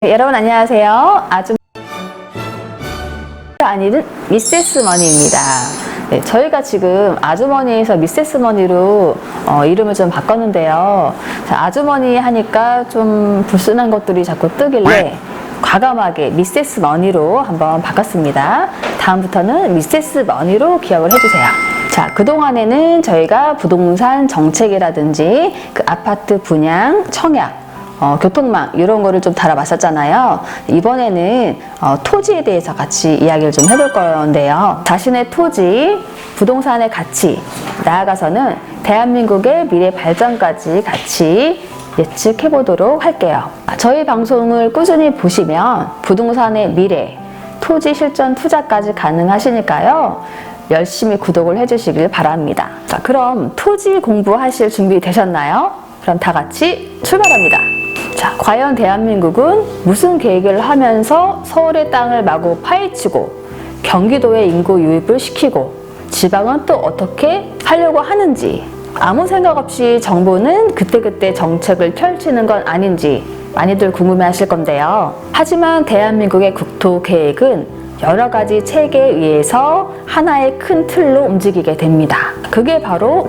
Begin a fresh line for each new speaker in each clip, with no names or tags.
여러분 안녕하세요. 아주머니가 아니는 미세스머니입니다. 네, 저희가 지금 아주머니에서 미세스머니로 이름을 좀 바꿨는데요. 자, 아주머니 하니까 좀 불순한 것들이 자꾸 뜨길래 과감하게 미세스머니로 한번 바꿨습니다. 다음부터는 미세스머니로 기억을 해주세요. 자, 그동안에는 저희가 부동산 정책이라든지 그 아파트 분양, 청약, 교통망 이런 거를 좀 다뤄봤었잖아요. 이번에는 토지에 대해서 같이 이야기를 좀 해볼 건데요. 자신의 토지, 부동산의 가치, 나아가서는 대한민국의 미래 발전까지 같이 예측해 보도록 할게요. 저희 방송을 꾸준히 보시면 부동산의 미래, 토지 실전 투자까지 가능하시니까요. 열심히 구독을 해주시길 바랍니다. 자, 그럼 토지 공부하실 준비 되셨나요? 그럼 다 같이 출발합니다. 자, 과연 대한민국은 무슨 계획을 하면서 서울의 땅을 마구 파헤치고 경기도의 인구 유입을 시키고 지방은 또 어떻게 하려고 하는지, 아무 생각 없이 정부는 그때그때 정책을 펼치는 건 아닌지 많이들 궁금해하실 건데요. 하지만 대한민국의 국토 계획은 여러 가지 체계에 의해서 하나의 큰 틀로 움직이게 됩니다. 그게 바로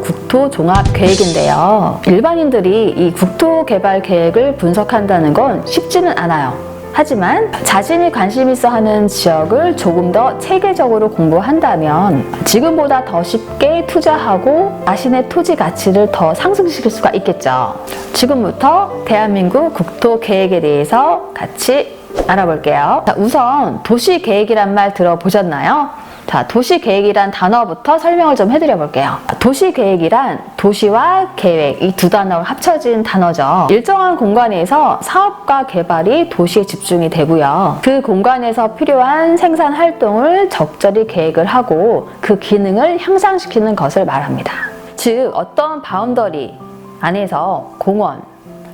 국토종합계획인데요. 일반인들이 이 국토개발계획을 분석한다는 건 쉽지는 않아요. 하지만 자신이 관심 있어 하는 지역을 조금 더 체계적으로 공부한다면 지금보다 더 쉽게 투자하고 자신의 토지 가치를 더 상승시킬 수가 있겠죠. 지금부터 대한민국 국토계획에 대해서 같이 알아볼게요. 자, 우선 도시계획이란 말 들어보셨나요? 자, 도시계획이란 단어부터 설명을 좀 해드려 볼게요. 도시계획이란 도시와 계획, 이 두 단어가 합쳐진 단어죠. 일정한 공간에서 사업과 개발이 도시에 집중이 되고요. 그 공간에서 필요한 생산 활동을 적절히 계획을 하고 그 기능을 향상시키는 것을 말합니다. 즉, 어떤 바운더리 안에서 공원,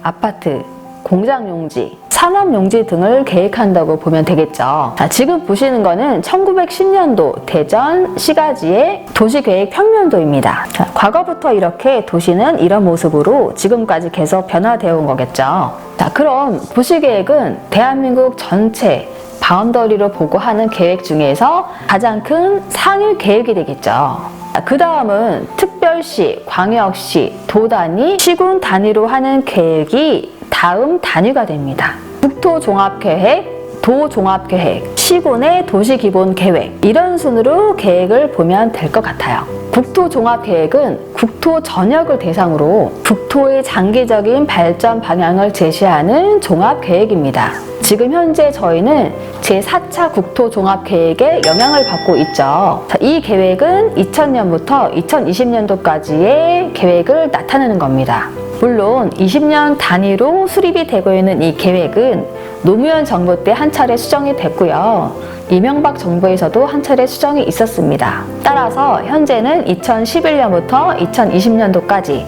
아파트, 공장용지, 산업용지 등을 계획한다고 보면 되겠죠. 자, 지금 보시는 거는 1910년도 대전 시가지의 도시계획 평면도입니다. 자, 과거부터 이렇게 도시는 이런 모습으로 지금까지 계속 변화되어 온 거겠죠. 자, 그럼 도시계획은 대한민국 전체 바운더리로 보고 하는 계획 중에서 가장 큰 상위 계획이 되겠죠. 그 다음은 특별시, 광역시, 도단위, 시군 단위로 하는 계획이 다음 단위가 됩니다. 국토종합계획, 도종합계획, 시군의 도시기본계획, 이런 순으로 계획을 보면 될 것 같아요. 국토종합계획은 국토 전역을 대상으로 국토의 장기적인 발전 방향을 제시하는 종합계획입니다. 지금 현재 저희는 제4차 국토종합계획에 영향을 받고 있죠. 자, 이 계획은 2000년부터 2020년도까지의 계획을 나타내는 겁니다. 물론 20년 단위로 수립이 되고 있는 이 계획은 노무현 정부 때 한 차례 수정이 됐고요. 이명박 정부에서도 한 차례 수정이 있었습니다. 따라서 현재는 2011년부터 2020년도까지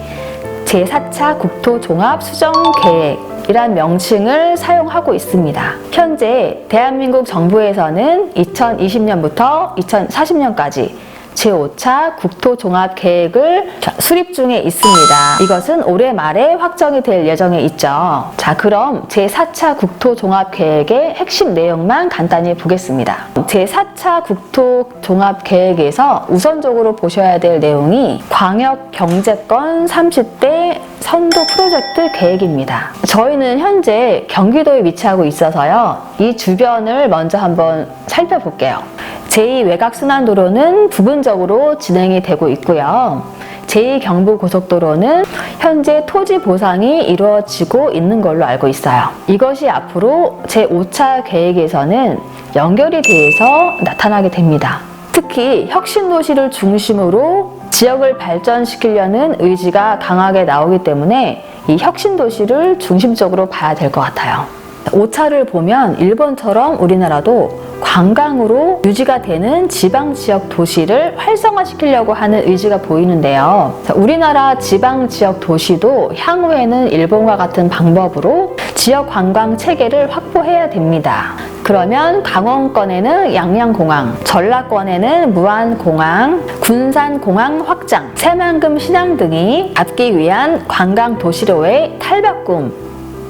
제4차 국토종합수정계획이란 명칭을 사용하고 있습니다. 현재 대한민국 정부에서는 2020년부터 2040년까지 제5차 국토종합계획을 수립 중에 있습니다. 이것은 올해 말에 확정이 될 예정에 있죠. 자, 그럼 제4차 국토종합계획의 핵심 내용만 간단히 보겠습니다. 제4차 국토종합계획에서 우선적으로 보셔야 될 내용이 광역경제권 30대 선도 프로젝트 계획입니다. 저희는 현재 경기도에 위치하고 있어서요. 이 주변을 먼저 한번 살펴볼게요. 제2외곽순환도로는 부분적으로 진행이 되고 있고요. 제2경부고속도로는 현재 토지 보상이 이루어지고 있는 걸로 알고 있어요. 이것이 앞으로 제5차 계획에서는 연결이 돼서 나타나게 됩니다. 특히 혁신도시를 중심으로 지역을 발전시키려는 의지가 강하게 나오기 때문에 이 혁신도시를 중심적으로 봐야 될 것 같아요. 5차를 보면 일본처럼 우리나라도 관광으로 유지가 되는 지방지역 도시를 활성화시키려고 하는 의지가 보이는데요. 우리나라 지방지역 도시도 향후에는 일본과 같은 방법으로 지역 관광 체계를 확보해야 됩니다. 그러면 강원권에는 양양공항, 전라권에는 무안공항, 군산공항 확장, 새만금 신항 등이 갖기 위한 관광 도시로의 탈바꿈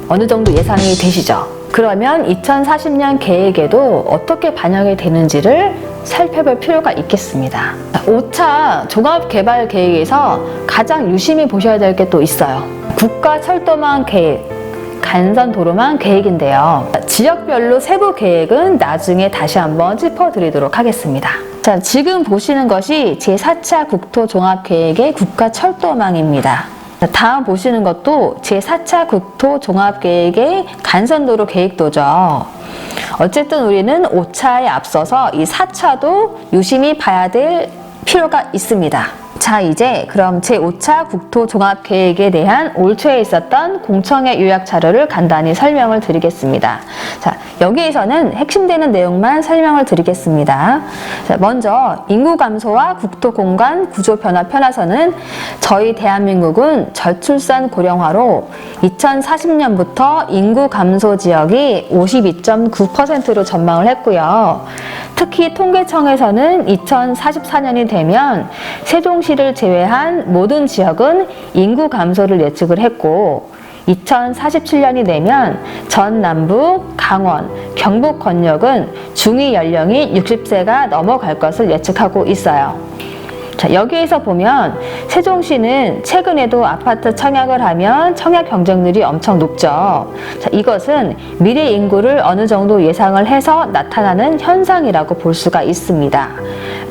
어느 정도 예상이 되시죠? 그러면 2040년 계획에도 어떻게 반영이 되는지를 살펴볼 필요가 있겠습니다. 5차 종합개발계획에서 가장 유심히 보셔야 될 게 또 있어요. 국가철도망 계획, 간선도로망 계획인데요. 지역별로 세부 계획은 나중에 다시 한번 짚어드리도록 하겠습니다. 자, 지금 보시는 것이 제4차 국토종합계획의 국가철도망입니다. 다음 보시는 것도 제4차 국토종합계획의 간선도로 계획도죠. 어쨌든 우리는 5차에 앞서서 이 4차도 유심히 봐야 될 필요가 있습니다. 자, 이제 그럼 제5차 국토종합계획에 대한 올 초에 있었던 공청회 요약 자료를 간단히 설명을 드리겠습니다. 자, 여기에서는 핵심되는 내용만 설명을 드리겠습니다. 자, 먼저 인구 감소와 국토 공간 구조 변화 편에서는 저희 대한민국은 저출산 고령화로 2040년부터 인구 감소 지역이 52.9%로 전망을 했고요. 특히 통계청에서는 2044년이 되면 세종시를 제외한 모든 지역은 인구 감소를 예측을 했고 2047년이 되면 전 남부, 강원, 경북 권역은 중위 연령이 60세가 넘어갈 것을 예측하고 있어요. 자, 여기에서 보면 세종시는 최근에도 아파트 청약을 하면 청약 경쟁률이 엄청 높죠. 자, 이것은 미래 인구를 어느 정도 예상을 해서 나타나는 현상이라고 볼 수가 있습니다.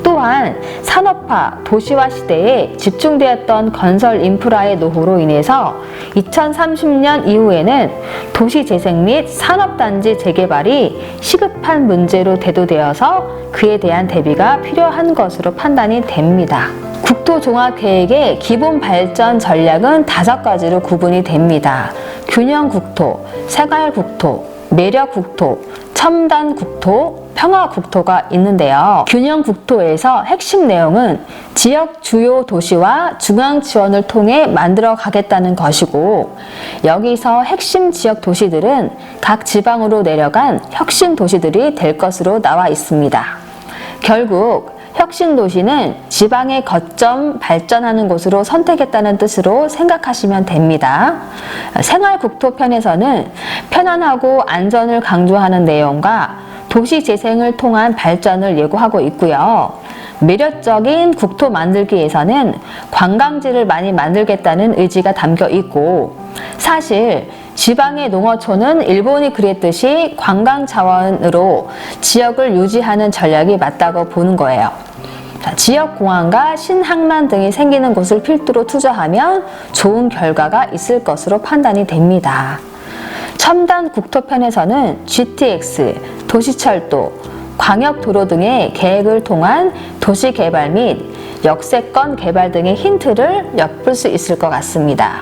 또한 산업화, 도시화 시대에 집중되었던 건설 인프라의 노후로 인해서 2030년 이후에는 도시 재생 및 산업단지 재개발이 시급한 문제로 대두되어서 그에 대한 대비가 필요한 것으로 판단이 됩니다. 국토종합계획의 기본 발전 전략은 5가지로 구분이 됩니다. 균형국토, 생활국토, 매력국토, 첨단국토, 평화국토가 있는데요. 균형국토에서 핵심 내용은 지역 주요 도시와 중앙 지원을 통해 만들어 가겠다는 것이고 여기서 핵심 지역 도시들은 각 지방으로 내려간 혁신 도시들이 될 것으로 나와 있습니다. 결국 혁신 도시는 지방의 거점 발전하는 곳으로 선택했다는 뜻으로 생각하시면 됩니다. 생활국토 편에서는 편안하고 안전을 강조하는 내용과 도시 재생을 통한 발전을 예고하고 있고요. 매력적인 국토 만들기에서는 관광지를 많이 만들겠다는 의지가 담겨 있고 사실 지방의 농어촌은 일본이 그랬듯이 관광 자원으로 지역을 유지하는 전략이 맞다고 보는 거예요. 자, 지역 공항과 신항만 등이 생기는 곳을 필두로 투자하면 좋은 결과가 있을 것으로 판단이 됩니다. 첨단 국토편에서는 GTX, 도시철도, 광역도로 등의 계획을 통한 도시개발 및 역세권 개발 등의 힌트를 엿볼 수 있을 것 같습니다.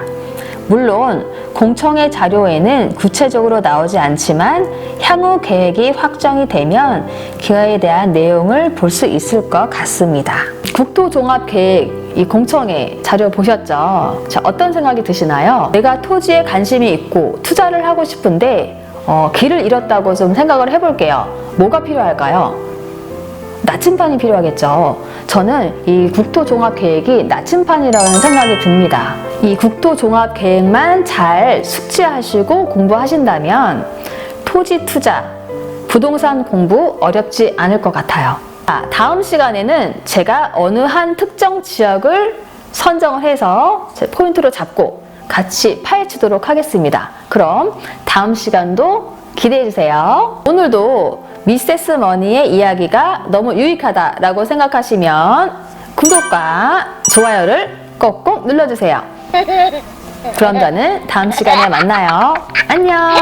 물론 공청회 자료에는 구체적으로 나오지 않지만 향후 계획이 확정이 되면 그에 대한 내용을 볼 수 있을 것 같습니다. 국토종합계획 이 공청회 자료 보셨죠? 자, 어떤 생각이 드시나요? 내가 토지에 관심이 있고 투자를 하고 싶은데 길을 잃었다고 좀 생각을 해볼게요. 뭐가 필요할까요? 나침반이 필요하겠죠. 저는 이 국토종합계획이 나침반이라는 생각이 듭니다. 이 국토종합계획만 잘 숙지하시고 공부하신다면 토지 투자, 부동산 공부 어렵지 않을 것 같아요. 다음 시간에는 제가 어느 한 특정 지역을 선정을 해서 포인트로 잡고 같이 파헤치도록 하겠습니다. 그럼 다음 시간도 기대해 주세요. 오늘도 미세스 머니의 이야기가 너무 유익하다라고 생각하시면 구독과 좋아요를 꼭꼭 눌러주세요. 그럼 저는 다음 시간에 만나요. 안녕.